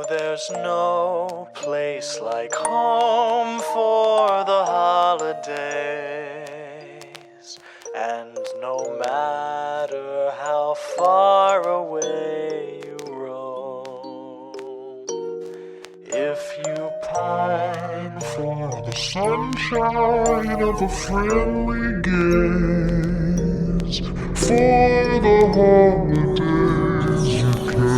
there's no place like home for the holidays. And no matter how far away you roam, if you pine for the sunshine of a friendly gaze, for the holidays you can.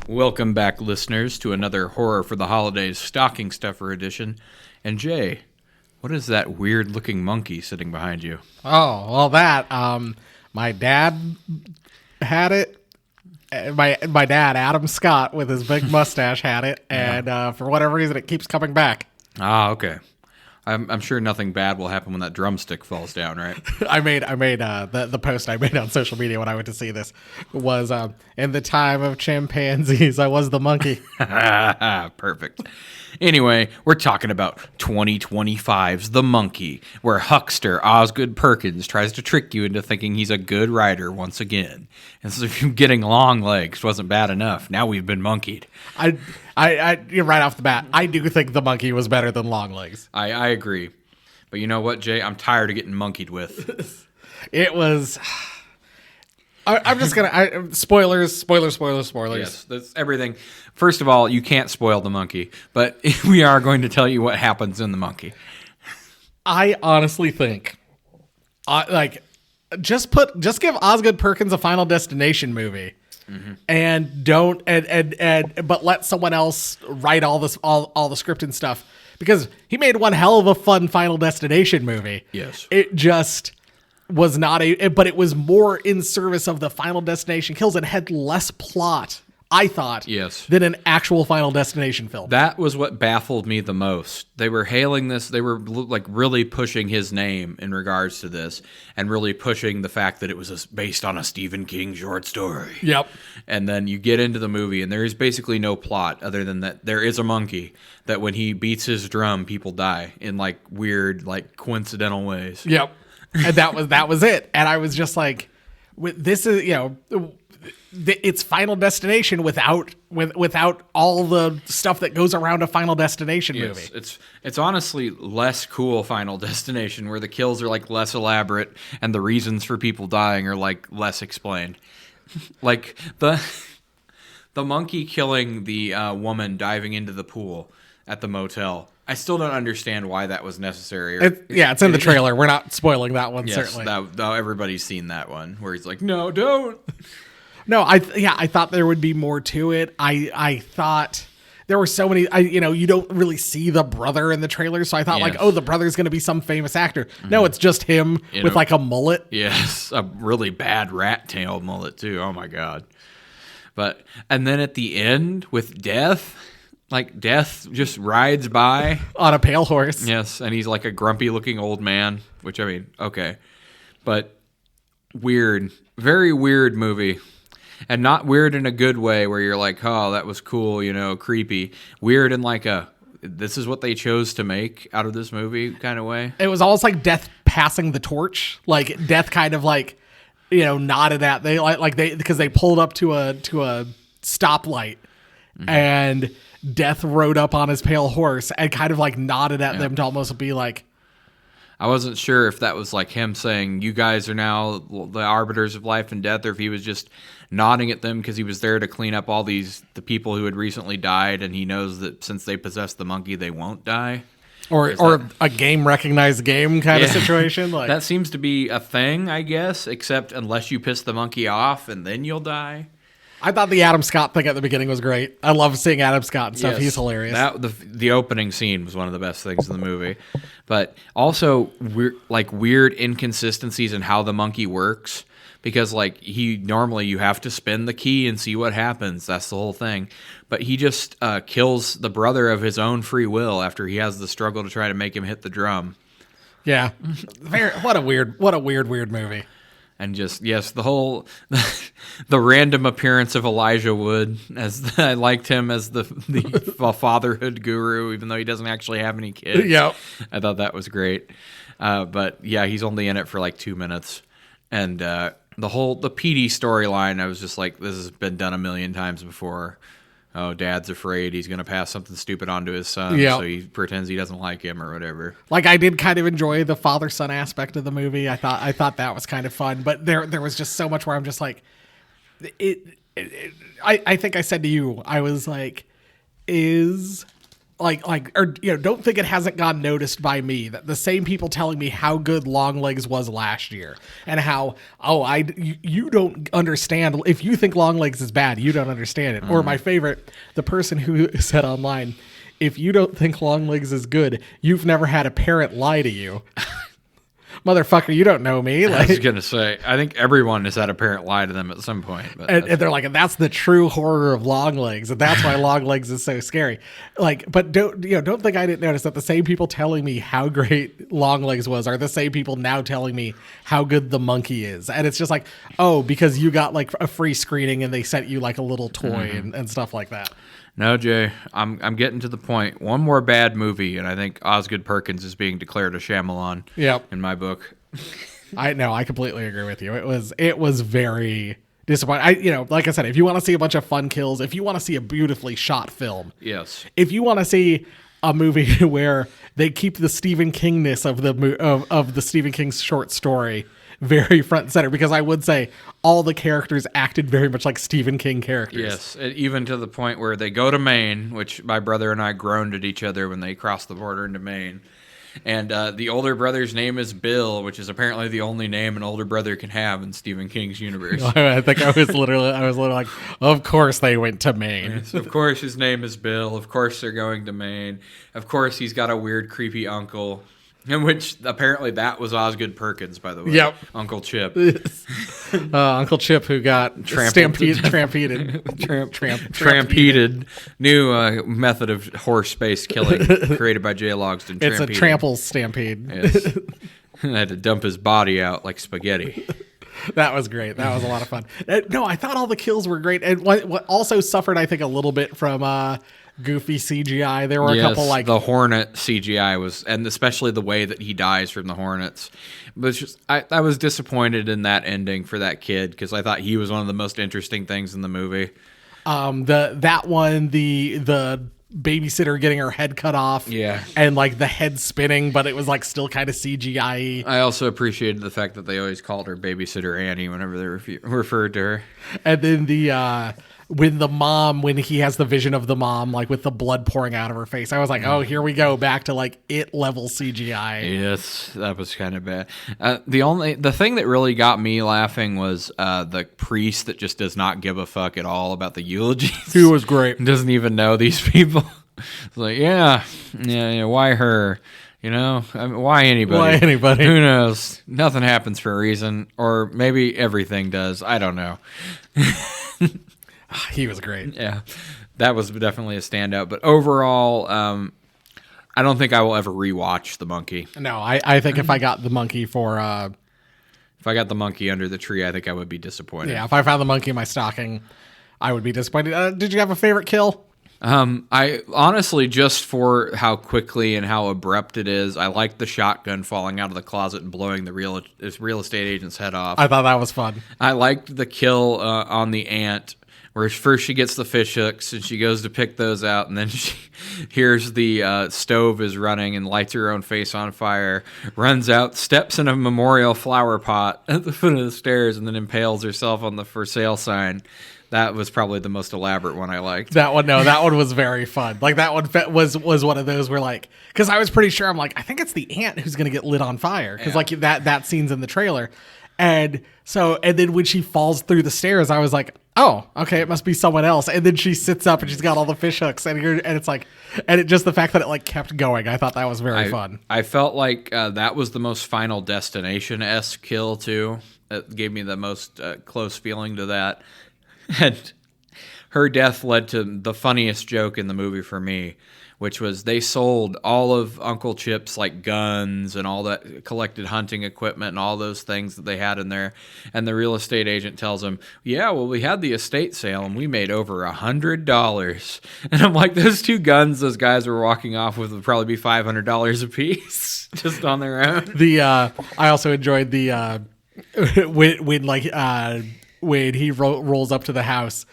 Welcome back, listeners, to another Horror for the Holidays stocking stuffer edition. And Jay, what is that weird-looking monkey sitting behind you? Oh, well, that my dad had it. My dad, Adam Scott, with his big mustache, had it, and for whatever reason, it keeps coming back. Ah, okay. I'm sure nothing bad will happen when that drumstick falls down, right? I made the post I made on social media when I went to see this was in the time of chimpanzees, I was the monkey. Perfect. Anyway, we're talking about 2025's The Monkey, where huckster Osgood Perkins tries to trick you into thinking he's a good rider once again. And so getting long legs wasn't bad enough. Now we've been monkeyed. I right off the bat, I do think the monkey was better than Longlegs. I agree. But you know what, Jay? I'm tired of getting monkeyed with. It was... I'm just gonna spoilers. Yes, that's everything. First of all, you can't spoil the monkey, but we are going to tell you what happens in the monkey. I honestly think, just give Osgood Perkins a Final Destination movie, and but let someone else write all the script and stuff, because he made one hell of a fun Final Destination movie. Yes, it just was not but it was more in service of the Final Destination kills and had less plot, I thought, than an actual Final Destination film. That was what baffled me the most. They were hailing this, they were like really pushing his name in regards to this, and really pushing the fact that it was based on a Stephen King short story. Yep. And then you get into the movie, and there is basically no plot other than that there is a monkey that when he beats his drum, people die in like weird, like coincidental ways. Yep. And that was it. And I was just like, this is, it's Final Destination without all the stuff that goes around a Final Destination movie. It's honestly less cool Final Destination, where the kills are like less elaborate and the reasons for people dying are like less explained. Like the monkey killing the woman diving into the pool at the motel. I still don't understand why that was necessary. It's in the trailer. We're not spoiling that one, certainly. Everybody's seen that one where he's like, no, don't. No, I thought there would be more to it. I thought there were so many. You don't really see the brother in the trailer, so I thought the brother's going to be some famous actor. Mm-hmm. No, it's just him with like a mullet. Yes, a really bad rat tail mullet too. Oh my god! And then at the end with Death. Like, Death just rides by. On a pale horse. Yes, and he's like a grumpy-looking old man, which, I mean, okay. But weird. Very weird movie. And not weird in a good way where you're like, oh, that was cool, creepy. Weird in like this is what they chose to make out of this movie kind of way. It was almost like Death passing the torch. Like, Death kind of like, nodded at. Because they pulled up to a stoplight. Mm-hmm. And Death rode up on his pale horse and kind of like nodded at them to almost be like... I wasn't sure if that was like him saying, you guys are now the arbiters of life and death, or if he was just nodding at them because he was there to clean up all the people who had recently died, and he knows that since they possess the monkey, they won't die. Or a game recognized game kind of situation. Like that seems to be a thing, I guess, except unless you piss the monkey off and then you'll die. I thought the Adam Scott thing at the begining was great. I love seeing Adam Scott and stuff. Yes, he's hilarious. The opening scene was one of the best things in the movie. But also weird inconsistencies in how the monkey works. Because normally you have to spin the key and see what happens. That's the whole thing. But he just kills the brother of his own free will after he has the struggle to try to make him hit the drum. Yeah. What a weird movie. And just, yes, the whole, the random appearance of Elijah Wood, as I liked him as the fatherhood guru, even though he doesn't actually have any kids. Yep. I thought that was great. But yeah, he's only in it for like 2 minutes. And the PD storyline, I was just like, this has been done a million times before. Oh, dad's afraid he's going to pass something stupid on to his son, Yep. so he pretends he doesn't like him or whatever. Like, I did kind of enjoy the father-son aspect of the movie. I thought that was kind of fun, but there was just so much where I'm just like, I think I said to you, I was like, don't think it hasn't gone noticed by me that the same people telling me how good Longlegs was last year and how, you don't understand. If you think Longlegs is bad, you don't understand it. Or my favorite, the person who said online, if you don't think Longlegs is good, you've never had a parent lie to you. Motherfucker, you don't know me. I was going to say, I think everyone has had a parent lie to them at some point. But and they're like, and that's the true horror of Longlegs, and that's why Longlegs is so scary. Like, but don't think I didn't notice that the same people telling me how great Longlegs was are the same people now telling me how good the monkey is. And it's just like, oh, because you got like a free screening and they sent you like a little toy and stuff like that. No, Jay, I'm getting to the point. One more bad movie, and I think Osgood Perkins is being declared a Shyamalan. Yep. In my book. I completely agree with you. It was very disappointing. Like I said, if you want to see a bunch of fun kills, if you want to see a beautifully shot film, yes. If you want to see a movie where they keep the Stephen Kingness of the Stephen King's short story very front and center, because I would say all the characters acted very much like Stephen King characters. Yes, even to the point where they go to Maine, which my brother and I groaned at each other when they crossed the border into Maine. And the older brother's name is Bill, which is apparently the only name an older brother can have in Stephen King's universe. I think I was literally like, of course they went to Maine. Yes, of course his name is Bill. Of course they're going to Maine. Of course he's got a weird, creepy uncle. In which apparently that was Osgood Perkins, by the way. Yep. Uncle Chip. Uncle Chip, who got trampeded. New method of horse-based killing created by J. Logsdon. It's a trample stampede. Yes. I had to dump his body out like spaghetti. That was great. That was a lot of fun. No, I thought all the kills were great. And what also suffered, I think, a little bit from goofy CGI. There were a couple like the Hornet CGI was, and especially the way that he dies from the Hornets. But it's just, I was disappointed in that ending for that kid because I thought he was one of the most interesting things in the movie. The babysitter getting her head cut off, and like the head spinning, but it was like still kind of CGI. I also appreciated the fact that they always called her Babysitter Annie whenever they referred to her. And then when he has the vision of the mom, like with the blood pouring out of her face, I was like, oh, here we go back to like It level CGI. Yes, that was kind of bad. The thing that really got me laughing was the priest that just does not give a fuck at all about the eulogies. He was great. Doesn't even know these people. It's like, yeah, why her? You know, I mean, why anybody? Why anybody? Who knows? Nothing happens for a reason, or maybe everything does. I don't know. He was great. Yeah, that was definitely a standout. But overall, I don't think I will ever rewatch The Monkey. No, I think if I got the monkey if I got the monkey under the tree, I think I would be disappointed. Yeah, if I found the monkey in my stocking, I would be disappointed. Did you have a favorite kill? I honestly, just for how quickly and how abrupt it is, I like the shotgun falling out of the closet and blowing the real estate agent's head off. I thought that was fun. I liked the kill on the ant, where first she gets the fish hooks and she goes to pick those out, and then she hears the stove is running and lights her own face on fire, runs out, steps in a memorial flower pot at the foot of the stairs, and then impales herself on the for sale sign. That was probably the most elaborate one I liked. That one was very fun. Like that one was one of those where like, because I was pretty sure, I'm like, I think it's the ant who's gonna get lit on fire, because like that scene's in the trailer, and then when she falls through the stairs, I was like, oh, okay, it must be someone else. And then she sits up and she's got all the fish hooks, and it's like, and just the fact that it like kept going, I thought that was very fun. I felt like that was the most Final Destination-esque kill too. It gave me the most close feeling to that. And her death led to the funniest joke in the movie for me, which was they sold all of Uncle Chip's like guns and all that collected hunting equipment and all those things that they had in there. And the real estate agent tells him, yeah, well, we had the estate sale and we made over $100. And I'm like, those two guns those guys were walking off with would probably be $500 a piece just on their own. I also enjoyed the when he rolls up to the house,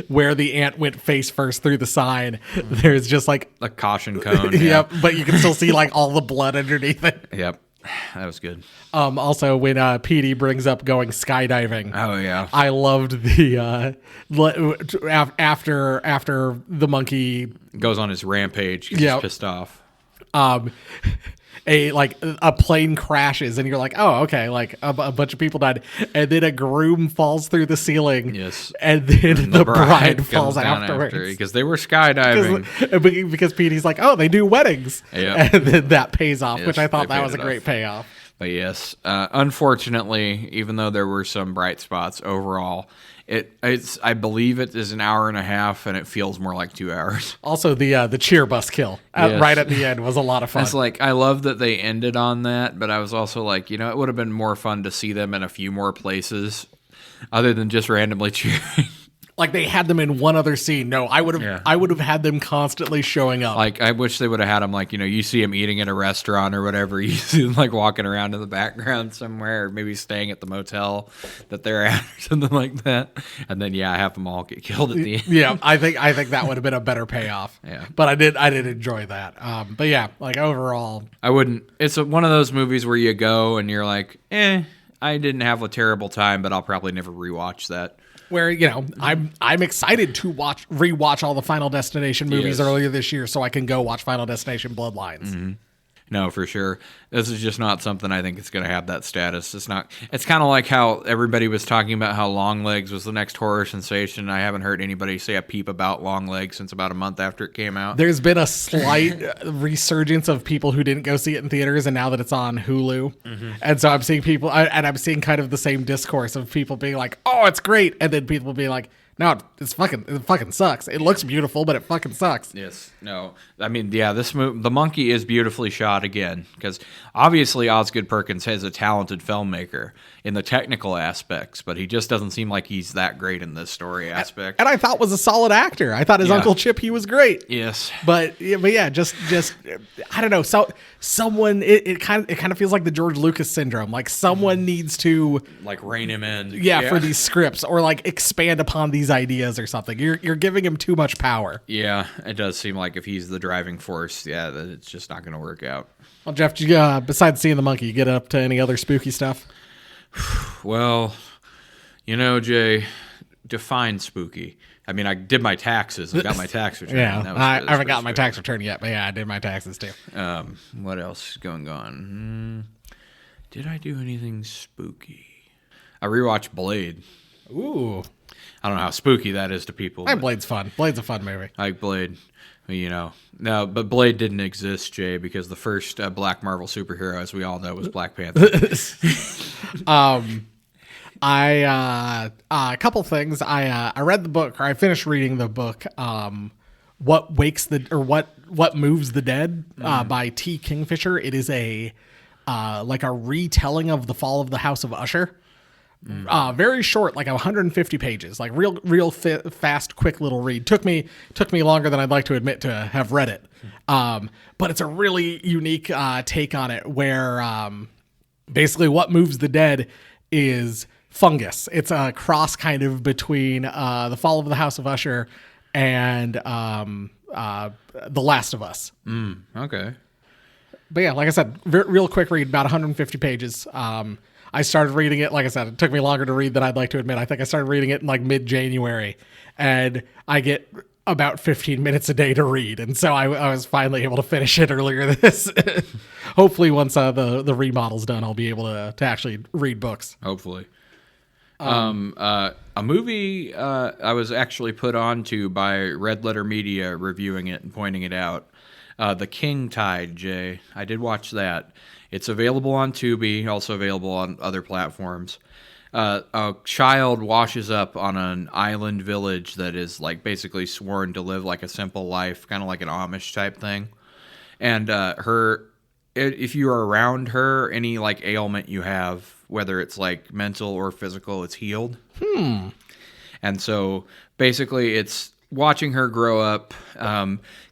where the ant went face first through the sign, there's just like a caution cone. Yep, but you can still see like all the blood underneath it. Yep, that was good. Also, when Petey brings up going skydiving, oh yeah, I loved the after the monkey goes on his rampage. He's just pissed off. A plane crashes and you're like, oh, okay, like a bunch of people died, and then a groom falls through the ceiling, yes, and then the bride falls afterwards because they were skydiving. Because Petey's like, oh, they do weddings, and then that pays off, which I thought that was a great payoff. But yes, unfortunately, even though there were some bright spots overall, I believe it is an hour and a half, and it feels more like 2 hours. Also, the cheer bus kill right at the end was a lot of fun. It's like, I love that they ended on that, but I was also like, it would have been more fun to see them in a few more places other than just randomly cheering. Like they had them in one other scene. No, I would have had them constantly showing up. Like I wish they would have had them like, you see them eating at a restaurant or whatever. You see them like walking around in the background somewhere, or maybe staying at the motel that they're at or something like that. And then have them all get killed at the end. Yeah, I think that would have been a better payoff. Yeah. But I did enjoy that. But yeah, like overall, I wouldn't. It's one of those movies where you go and you're like, I didn't have a terrible time, but I'll probably never rewatch that. Where I'm excited to rewatch all the Final Destination movies earlier this year, so I can go watch Final Destination Bloodlines. Mm-hmm. No, for sure. This is just not something I think it's going to have that status. It's not. It's kind of like how everybody was talking about how Longlegs was the next horror sensation. I haven't heard anybody say a peep about Longlegs since about a month after it came out. There's been a slight resurgence of people who didn't go see it in theaters, and now that it's on Hulu, and so I'm seeing people, and I'm seeing kind of the same discourse of people being like, "Oh, it's great," and then people being like, no, it fucking sucks. It looks beautiful, but it fucking sucks. Yes. No. I mean, this movie, The Monkey is beautifully shot again, because obviously Osgood Perkins is a talented filmmaker in the technical aspects, but he just doesn't seem like he's that great in this story aspect. And I thought was a solid actor. I thought his Uncle Chip, he was great. Yes. But yeah, just I don't know. So someone, it kind of feels like the George Lucas syndrome. Like someone needs to like rein him in. Yeah, for these scripts, or like expand upon these ideas or something. You're giving him too much power. Yeah, it does seem like if he's the driving force, that it's just not going to work out. Well, Jeff, besides seeing the monkey, you get up to any other spooky stuff? Well, Jay, define spooky. I mean, I did my taxes. I got my tax return. Yeah, I haven't gotten my tax return yet, but yeah, I did my taxes too. What else is going on? Did I do anything spooky? I rewatched Blade. Ooh. I don't know how spooky that is to people. Blade's fun. Blade's a fun movie. I like Blade. No, but Blade didn't exist, Jay, because the first Black Marvel superhero, as we all know, was Black Panther. A couple things. I read the book, or I finished reading the book. What Moves the Dead by T. Kingfisher. It is a retelling of the fall of the House of Usher. Very short, like 150 pages, like real fast, quick little read. Took me longer than I'd like to admit to have read it. But it's a really unique take on it, where basically what moves the dead is fungus. It's a cross kind of between the fall of the House of Usher and The Last of Us. Okay. But yeah, like I said, real quick read, about 150 pages. I started reading it, like I said, it took me longer to read than I'd like to admit. I think I started reading it in like mid-January, and I get about 15 minutes a day to read. And so I was finally able to finish it earlier this. Hopefully once the remodel's done, I'll be able to actually read books. Hopefully. A movie I was actually put on to by Red Letter Media reviewing it and pointing it out. The King Tide, Jay. I did watch that. It's available on Tubi, also available on other platforms. a child washes up on an island village that is like basically sworn to live like a simple life, kind of like an Amish type thing. And if you are around her, any like ailment you have, whether it's like mental or physical, it's healed. And so basically it's watching her grow up,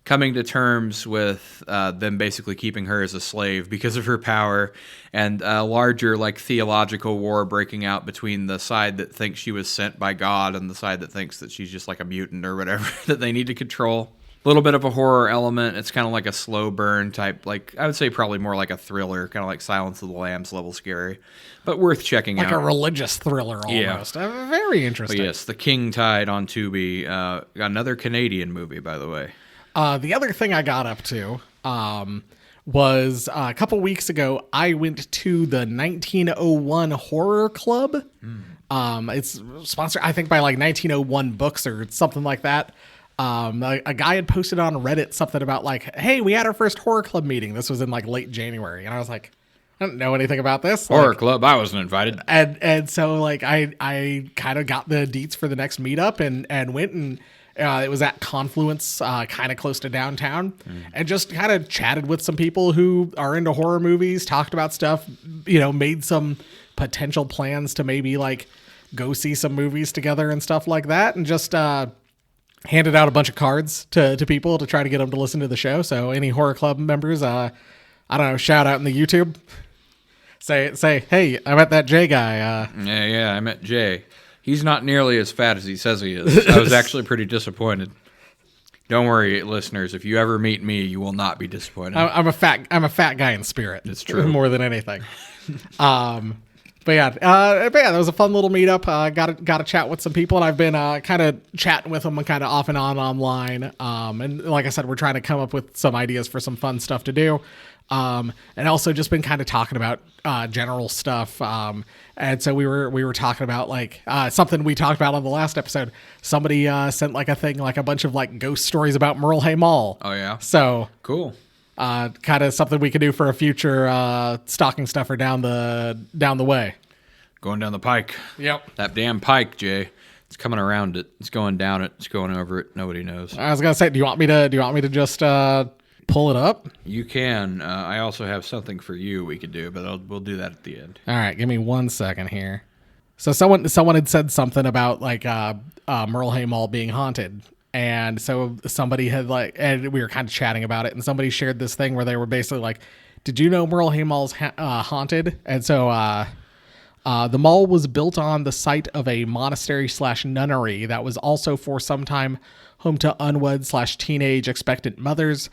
coming to terms with them basically keeping her as a slave because of her power, and a larger like theological war breaking out between the side that thinks she was sent by God and the side that thinks that she's just like a mutant or whatever that they need to control. A little bit of a horror element. It's kind of like a slow burn type, like I would say probably more like a thriller, kind of like Silence of the Lambs level scary, but worth checking out. Like a religious thriller almost. Yeah. Very interesting. But yes, The King Tide on Tubi. Another Canadian movie, by the way. The other thing I got up to was a couple weeks ago, I went to the 1901 Horror Club. It's sponsored, I think, by like 1901 Books or something like that. A guy had posted on Reddit something about like, hey, we had our first horror club meeting. This was in like late January. And I was like, I don't know anything about this. Horror club, I wasn't invited. And so like I kind of got the deets for the next meetup and went, and it was at Confluence, kind of close to downtown, and just kind of chatted with some people who are into horror movies, talked about stuff, made some potential plans to maybe like go see some movies together and stuff like that, and just handed out a bunch of cards to people to try to get them to listen to the show. So any horror club members, I don't know, shout out in the YouTube. Say, hey, I met that Jay guy. Yeah, I met Jay. He's not nearly as fat as he says he is. I was actually pretty disappointed. Don't worry, listeners. If you ever meet me, you will not be disappointed. I'm a fat guy in spirit. It's true. More than anything. But yeah, that was a fun little meetup. Got to chat with some people, and I've been kind of chatting with them kind of off and on online. And like I said, we're trying to come up with some ideas for some fun stuff to do. And also just been kind of talking about general stuff. And so we were talking about like something we talked about on the last episode. Somebody sent like a thing, like a bunch of like ghost stories about Merle Hay Mall. Oh yeah, so cool. Kind of something we could do for a future stocking stuffer down the way. Going down the pike. Yep. That damn pike, Jay. It's coming around it. It's going down it. It's going over it. Nobody knows. I was gonna say, do you want me to just pull it up? You can. I also have something for you we could do, but we'll do that at the end. All right, give me 1 second here. So someone had said something about like Merle Hay Mall being haunted. And so somebody had like, and we were kind of chatting about it, and somebody shared this thing where they were basically like, did you know Merle Hay Mall's haunted? And so the mall was built on the site of a monastery/nunnery that was also for some time home to unwed/teenage expectant mothers.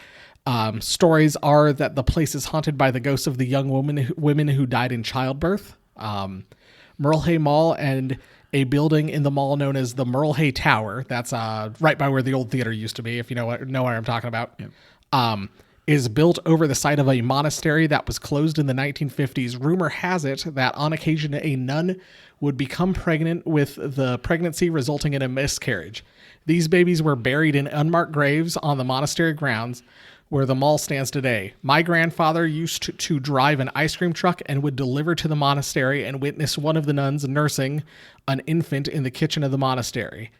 Stories are that the place is haunted by the ghosts of the young women who died in childbirth. Merle Hay Mall and a building in the mall known as the Merle Hay Tower, that's right by where the old theater used to be, if you know what I'm talking about, yep. Is built over the site of a monastery that was closed in the 1950s. Rumor has it that on occasion a nun would become pregnant, with the pregnancy resulting in a miscarriage. These babies were buried in unmarked graves on the monastery grounds where the mall stands today. My grandfather used to drive an ice cream truck and would deliver to the monastery and witness one of the nuns nursing an infant in the kitchen of the monastery.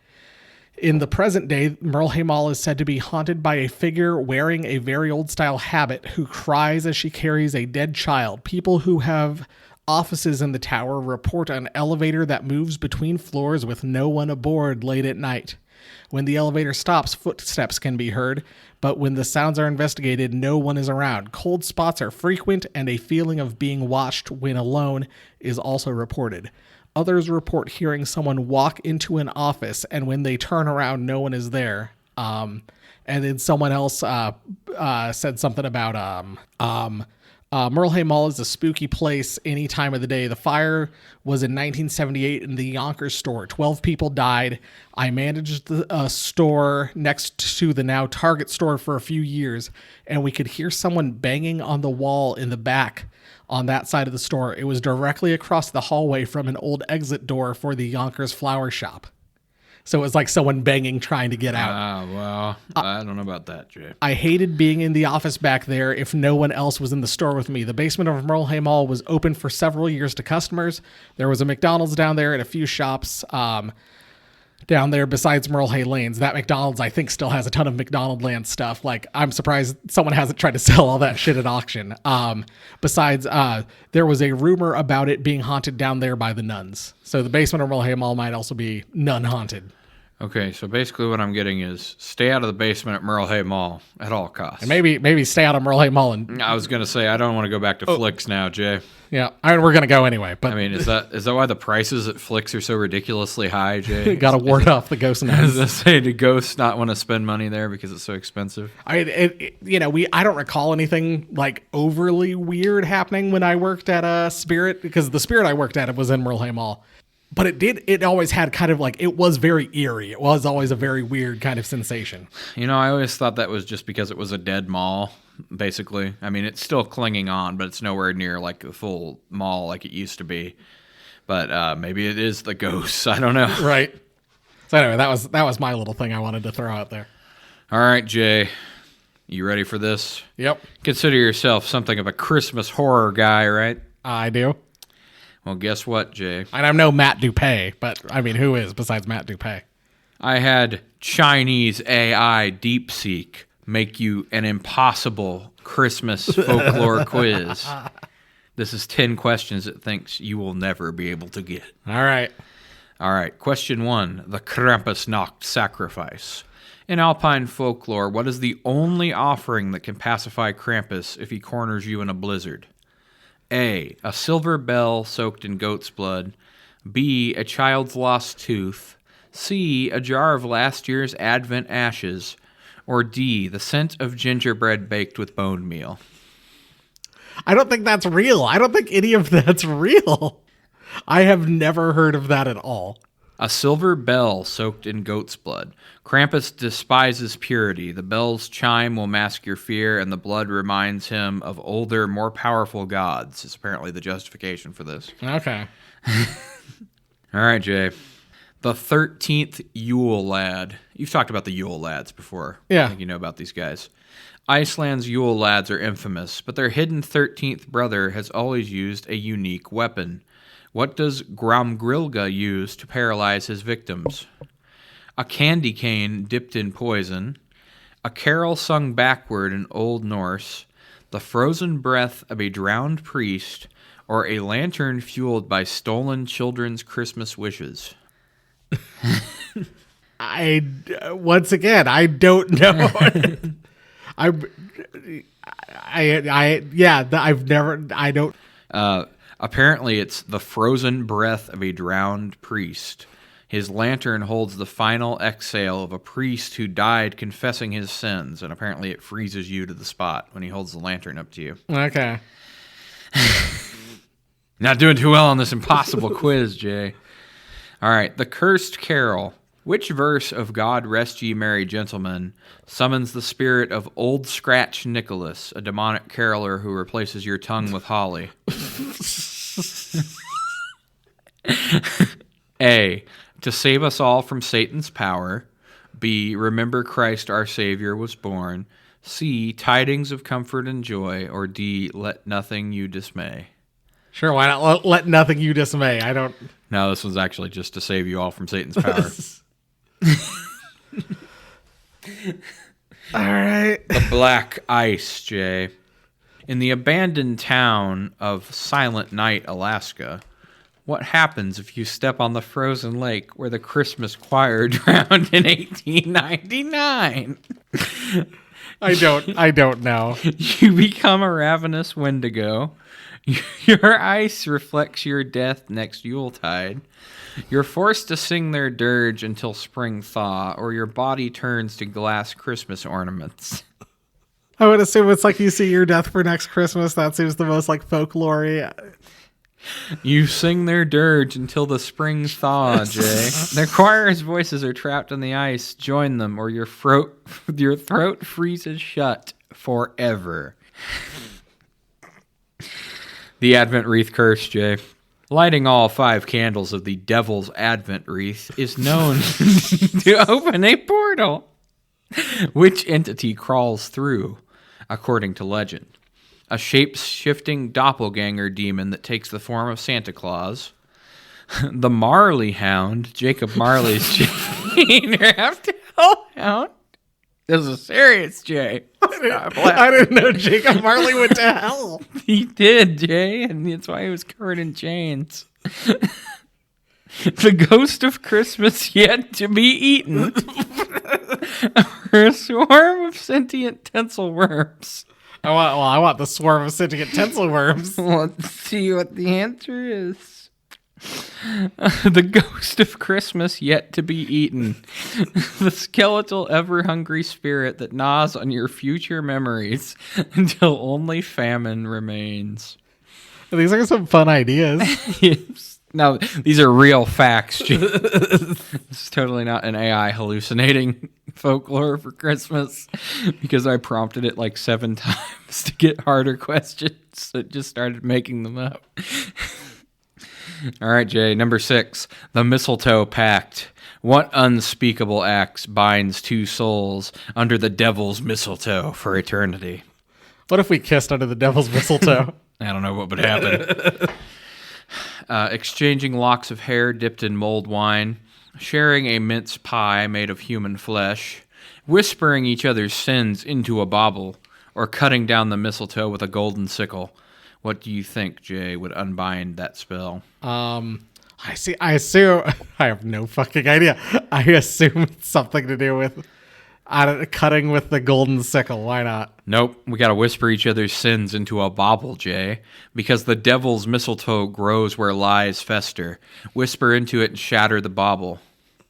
In the present day, Merle Hay Mall is said to be haunted by a figure wearing a very old-style habit who cries as she carries a dead child. People who have offices in the tower report an elevator that moves between floors with no one aboard late at night. When the elevator stops, footsteps can be heard, but when the sounds are investigated, no one is around. Cold spots are frequent, and a feeling of being watched when alone is also reported. Others report hearing someone walk into an office, and when they turn around, no one is there. And then someone else said something about Merle Hay Mall is a spooky place any time of the day. The fire was in 1978 in the Yonkers store. 12 people died. I managed the store next to the now Target store for a few years, and we could hear someone banging on the wall in the back on that side of the store. It was directly across the hallway from an old exit door for the Yonkers flower shop. So it was like someone banging trying to get out. Well, I don't know about that, Jay. I hated being in the office back there if no one else was in the store with me. The basement of Merle Mall was open for several years to customers. There was a McDonald's down there and a few shops down there besides Merle Hay Lanes. That McDonald's, I think, still has a ton of McDonald Land stuff. Like, I'm surprised someone hasn't tried to sell all that shit at auction. Besides, there was a rumor about it being haunted down there by the nuns. So the basement of Merle Hay Mall might also be nun haunted. Okay, so basically what I'm getting is stay out of the basement at Merle Hay Mall at all costs. And maybe stay out of Merle Hay Mall. And I was going to say, I don't want to go back to Flicks now, Jay. yeah, I mean, we're going to go anyway. But I mean, is that why the prices at Flicks are so ridiculously high, Jay? got to ward off the ghost As nuns. I say, do ghosts not want to spend money there because it's so expensive? I don't recall anything like overly weird happening when I worked at Spirit, because the Spirit I worked at was in Merle Hay Mall. But it always had kind of like, it was very eerie. It was always a very weird kind of sensation. You know, I always thought that was just because it was a dead mall, basically. I mean, it's still clinging on, but it's nowhere near like a full mall like it used to be. But maybe it is the ghosts. I don't know. Right. So anyway, that was my little thing I wanted to throw out there. All right, Jay. You ready for this? Yep. Consider yourself something of a Christmas horror guy, right? I do. Well, guess what, Jay? And I'm no Matt Dupay, but I mean, who is besides Matt Dupay? I had Chinese AI DeepSeek make you an impossible Christmas folklore quiz. This is 10 questions it thinks you will never be able to get. All right. All right, question 1, the Krampusnacht sacrifice. In Alpine folklore, what is the only offering that can pacify Krampus if he corners you in a blizzard? A silver bell soaked in goat's blood. B, a child's lost tooth. C, a jar of last year's Advent ashes. Or D, the scent of gingerbread baked with bone meal. I don't think that's real. I don't think any of that's real. I have never heard of that at all. A silver bell soaked in goat's blood. Krampus despises purity. The bell's chime will mask your fear, and the blood reminds him of older, more powerful gods. Is apparently the justification for this. Okay. All right, Jay. The 13th Yule Lad. You've talked about the Yule Lads before. Yeah. I think you know about these guys. Iceland's Yule Lads are infamous, but their hidden 13th brother has always used a unique weapon. What does Gramgrilga use to paralyze his victims? A candy cane dipped in poison, a carol sung backward in Old Norse, the frozen breath of a drowned priest, or a lantern fueled by stolen children's Christmas wishes? Once again, I don't know. I don't. Apparently, it's the frozen breath of a drowned priest. His lantern holds the final exhale of a priest who died confessing his sins, and apparently it freezes you to the spot when he holds the lantern up to you. Okay. Not doing too well on this impossible quiz, Jay. All right, the Cursed Carol. Which verse of God Rest Ye Merry Gentlemen summons the spirit of Old Scratch Nicholas, a demonic caroler who replaces your tongue with holly? A, to save us all from Satan's power. B, remember Christ our Savior was born. C, tidings of comfort and joy. Or D, let nothing you dismay. Sure, why not let nothing you dismay? I don't... No, this one's actually just to save you all from Satan's power. All right. The Black Ice, Jay. In the abandoned town of Silent Night, Alaska, what happens if you step on the frozen lake where the Christmas choir drowned in 1899? I don't know. You become a ravenous Wendigo. Your ice reflects your death next Yuletide. You're forced to sing their dirge until spring thaw, or your body turns to glass Christmas ornaments. I would assume it's like you see your death for next Christmas. That seems the most like folklore-y. You sing their dirge until the spring thaw, Jay. Their choir's voices are trapped in the ice. Join them, or your throat freezes shut forever. The Advent Wreath Curse, Jay. Lighting all 5 candles of the Devil's Advent wreath is known to open a portal. Which entity crawls through, according to legend? A shape-shifting doppelganger demon that takes the form of Santa Claus. The Marley Hound, Jacob Marley's janitor after Hellhound. This is serious, Jay. I didn't know Jacob Marley went to hell. He did, Jay, and that's why he was covered in chains. The ghost of Christmas yet to be eaten. Or a swarm of sentient tinsel worms. I want the swarm of sentient tinsel worms. Let's see what the answer is. The ghost of Christmas yet to be eaten. The skeletal, ever-hungry spirit that gnaws on your future memories until only famine remains. These are some fun ideas. Yes. No, these are real facts. It's totally not an AI hallucinating folklore for Christmas because I prompted it like 7 times to get harder questions. So it just started making them up. All right, Jay. Number 6, the Mistletoe Pact. What unspeakable act binds 2 souls under the devil's mistletoe for eternity? What if we kissed under the devil's mistletoe? I don't know what would happen. Exchanging locks of hair dipped in mulled wine, sharing a mince pie made of human flesh, whispering each other's sins into a bauble, or cutting down the mistletoe with a golden sickle. What do you think, Jay, would unbind that spell? I assume I have no fucking idea. I assume it's something to do with cutting with the golden sickle. Why not? Nope, we gotta whisper each other's sins into a bauble, Jay, because the devil's mistletoe grows where lies fester. Whisper into it and shatter the bauble,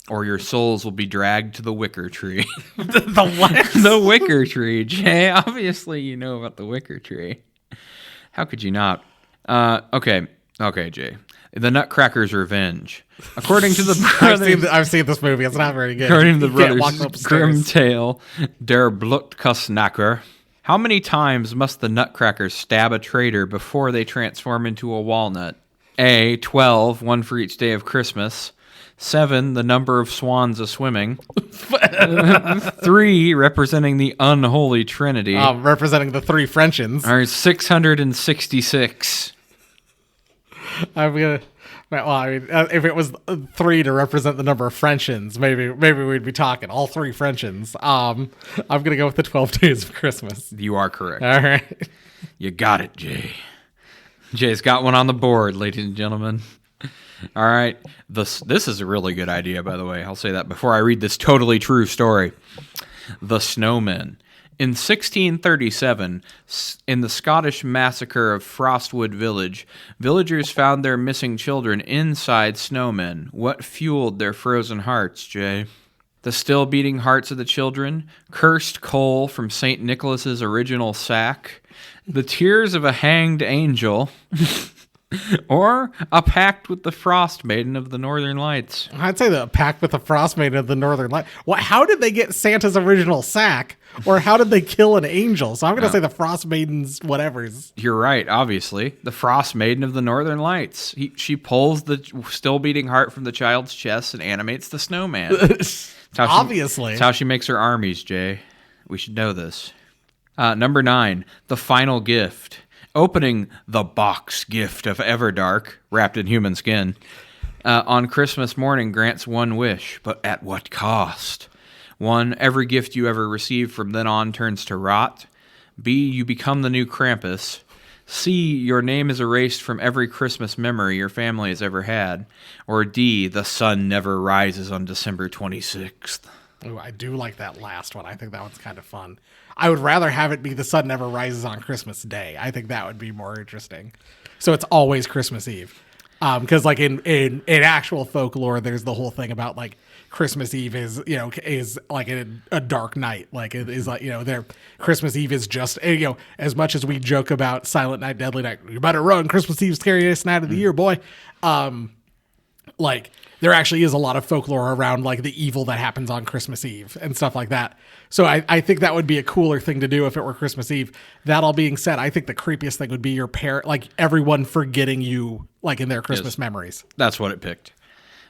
or your souls will be dragged to the wicker tree. The what? The wicker tree, Jay. Obviously, you know about the wicker tree. How could you not? Okay, Jay. The Nutcracker's Revenge. According to the brothers... I've seen this movie. It's not very good. According to the brothers' grim tale, Der Blutkostnacker. How many times must the Nutcracker stab a traitor before they transform into a walnut? A, 12, 1 for each day of Christmas. 7, the number of swans a-swimming. 3, representing the unholy trinity. Representing the 3 Frenchins. Are 666. I'm gonna. Well, I mean, if it was 3 to represent the number of Frenchins, maybe we'd be talking all 3 Frenchins. I'm gonna go with the 12 days of Christmas. You are correct. All right, you got it, Jay. Jay's got one on the board, ladies and gentlemen. All right, this is a really good idea, by the way. I'll say that before I read this totally true story. The Snowmen. In 1637, in the Scottish massacre of Frostwood Village, villagers found their missing children inside snowmen. What fueled their frozen hearts, Jay? The still beating hearts of the children, cursed coal from St. Nicholas's original sack, the tears of a hanged angel, or a pact with the Frost Maiden of the Northern Lights. I'd say the pact with the Frost Maiden of the Northern Lights. How did they get Santa's original sack? Or how did they kill an angel? So I'm going to say the Frost Maiden's whatever's. You're right, obviously. The Frost Maiden of the Northern Lights. She pulls the still beating heart from the child's chest and animates the snowman. Obviously. That's how she makes her armies, Jay. We should know this. Number 9, the final gift. Opening the box gift of Everdark, wrapped in human skin, on Christmas morning grants 1 wish, but at what cost? 1, every gift you ever receive from then on turns to rot. B, you become the new Krampus. C, your name is erased from every Christmas memory your family has ever had. Or D, the sun never rises on December 26th. Oh, I do like that last one. I think that one's kind of fun. I would rather have it be the sun never rises on Christmas Day. I think that would be more interesting. So it's always Christmas Eve. Because like in actual folklore, there's the whole thing about like Christmas Eve is like a dark night. Like it is like, their Christmas Eve is just, as much as we joke about Silent Night, Deadly Night, you better run. Christmas Eve's scariest night of the year, boy. like there actually is a lot of folklore around like the evil that happens on Christmas Eve and stuff like that. So I think that would be a cooler thing to do if it were Christmas Eve. That all being said, I think the creepiest thing would be your parent, like everyone forgetting you like in their Christmas memories. That's what it picked.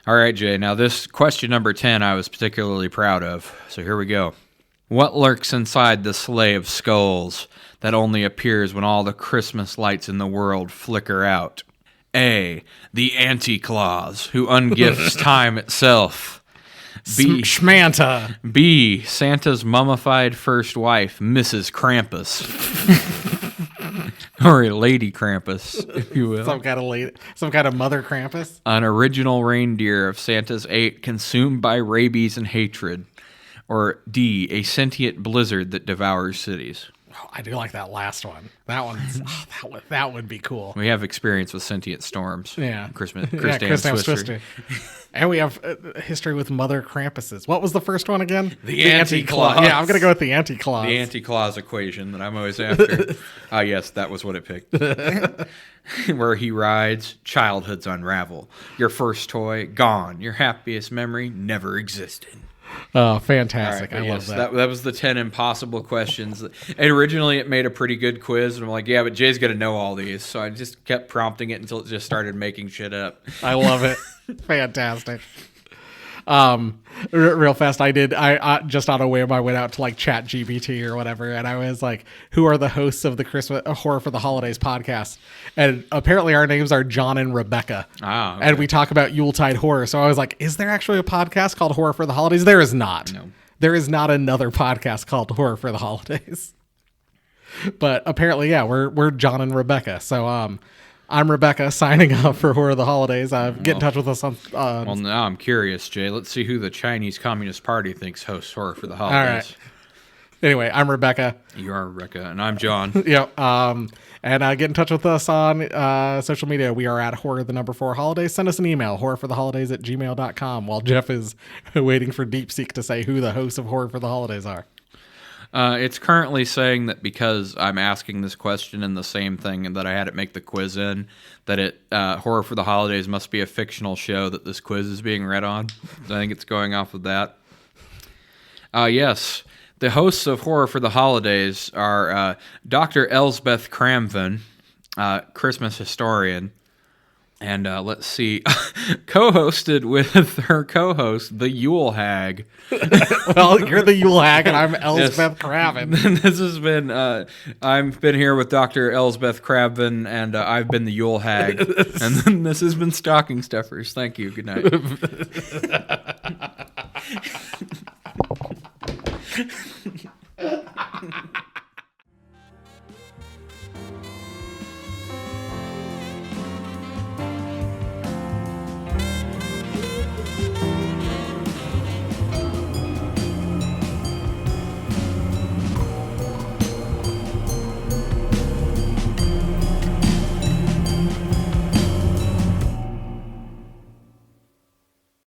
All right, Jay. Now this question number 10 I was particularly proud of. So here we go. What lurks inside the sleigh of skulls that only appears when all the Christmas lights in the world flicker out? A. The Anti-Claus, who ungifts time itself. Schmanta. B. Santa's mummified first wife, Mrs. Krampus. Or a Lady Krampus, if you will. Some kind of Mother Krampus. An original reindeer of Santa's 8 consumed by rabies and hatred. Or D. A sentient blizzard that devours cities. Oh, I do like that last one. That would be cool. We have experience with sentient storms. Yeah. Christmas Twister. And we have history with Mother Krampuses. What was the first one again? The Anti-Claus. Yeah, I'm going to go with the Anti-Claus. The Anti-Claus equation that I'm always after. Yes, that was what it picked. Where he rides, childhoods unravel. Your first toy, gone. Your happiest memory, never existed. Oh, fantastic. Right, I love that. That was the 10 impossible questions. And originally it made a pretty good quiz. And I'm like, yeah, but Jay's going to know all these. So I just kept prompting it until it just started making shit up. I love it. Fantastic. Real fast, I just on a whim, I went out to like Chat GPT or whatever, and I was like, who are the hosts of the Christmas Horror for the Holidays podcast? And apparently our names are John and Rebecca. Ah, okay. And we talk about Yuletide horror. So I was like, is there actually a podcast called Horror for the Holidays? There is not. No. There is not another podcast called Horror for the Holidays. But apparently, yeah, we're John and Rebecca. So I'm Rebecca signing off for Horror of the Holidays. Get in touch with us on... well, now I'm curious, Jay. Let's see who the Chinese Communist Party thinks hosts Horror for the Holidays. All right. Anyway, I'm Rebecca. You are Rebecca, and I'm John. Yep. And get in touch with us on social media. We are at Horror4 Holidays. Send us an email, horrorfortheholidays@gmail.com, while Jeff is waiting for DeepSeek to say who the hosts of Horror for the Holidays are. It's currently saying that because I'm asking this question and the same thing and that I had it make the quiz in, that Horror for the Holidays must be a fictional show that this quiz is being read on. So I think it's going off of that. Yes, the hosts of Horror for the Holidays are Dr. Elsbeth Cramvin, Christmas historian, and let's see, co-hosted with her co-host, the Yule Hag. Well, you're the Yule Hag, and I'm Elsbeth Craven. This has been, I've been here with Dr. Elsbeth Craven, and I've been the Yule Hag. And then this has been Stocking Stuffers. Thank you. Good night.